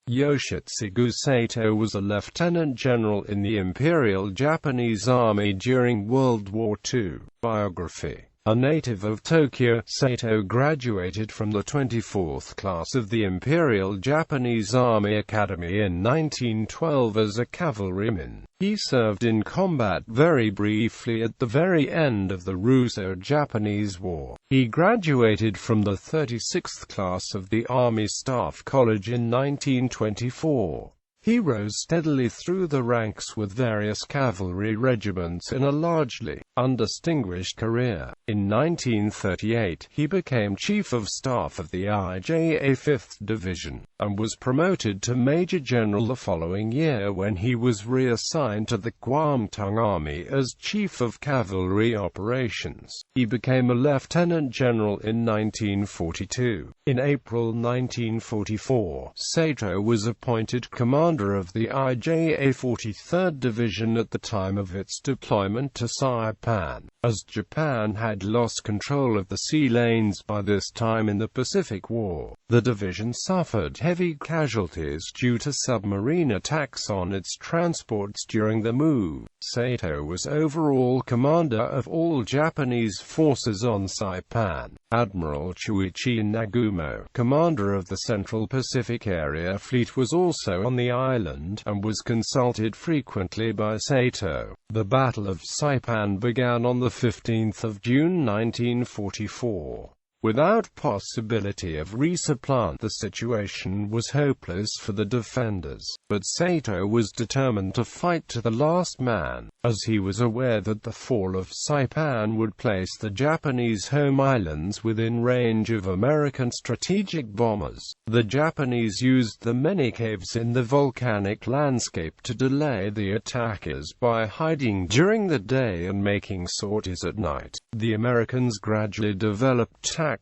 Yoshitsugu Saitō was a lieutenant general in the Imperial Japanese Army during World War II. Biography. A native of Tokyo, Saitō graduated from the 24th class of the Imperial Japanese Army Academy in 1912 as a cavalryman. He served in combat very briefly at the very end of the Russo-Japanese War. He graduated from the 36th class of the Army Staff College in 1924. He rose steadily through the ranks with various cavalry regiments in a largely undistinguished career. In 1938, he became Chief of Staff of the IJA 5th Division, and was promoted to Major General the following year when he was reassigned to the Kwantung Army as Chief of Cavalry Operations. He became a Lieutenant General in 1942. In April 1944, Saitō was appointed commander of the IJA 43rd Division at the time of its deployment to Saipan. As Japan had lost control of the sea lanes by this time in the Pacific War, the division suffered heavy casualties due to submarine attacks on its transports during the move. Saitō was overall commander of all Japanese forces on Saipan. Admiral Chuichi Nagumo, commander of the Central Pacific Area Fleet, was also on the island, and was consulted frequently by Saitō. The Battle of Saipan began on the 15th of June 1944. Without possibility of resupply, the situation was hopeless for the defenders, but Saitō was determined to fight to the last man, as he was aware that the fall of Saipan would place the Japanese home islands within range of American strategic bombers. The Japanese used the many caves in the volcanic landscape to delay the attackers by hiding during the day and making sorties at night. The Americans gradually developed tactics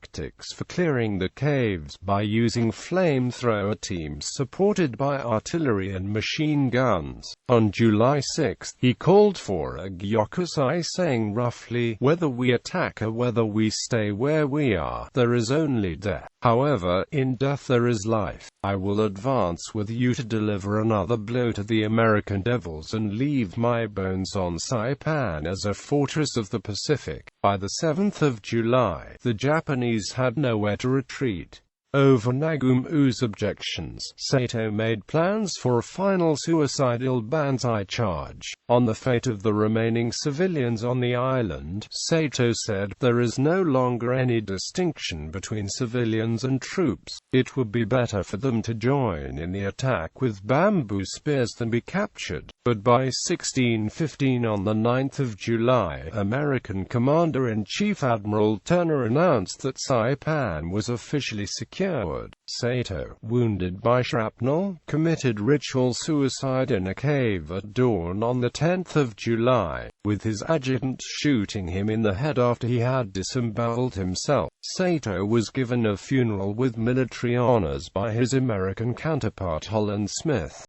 for clearing the caves by using flamethrower teams supported by artillery and machine guns. On July 6, he called for a gyokusai, saying roughly, "Whether we attack or whether we stay where we are, there is only death. However, in death there is life. I will advance with you to deliver another blow to the American devils and leave my bones on Saipan as a fortress of the Pacific." By the 7th of July, the Japanese had nowhere to retreat. Over Nagumo's objections, Saitō made plans for a final suicidal banzai charge on the fate of the remaining civilians on the island. Saitō said, "There is no longer any distinction between civilians and troops. It would be better for them to join in the attack with bamboo spears than be captured." But by 1615, on the 9th of July, American Commander-in-Chief Admiral Turner announced that Saipan was officially secured. Saitō, wounded by shrapnel, committed ritual suicide in a cave at dawn on the 10th of July, with his adjutant shooting him in the head after he had disemboweled himself. Saitō was given a funeral with military honors by his American counterpart Holland Smith.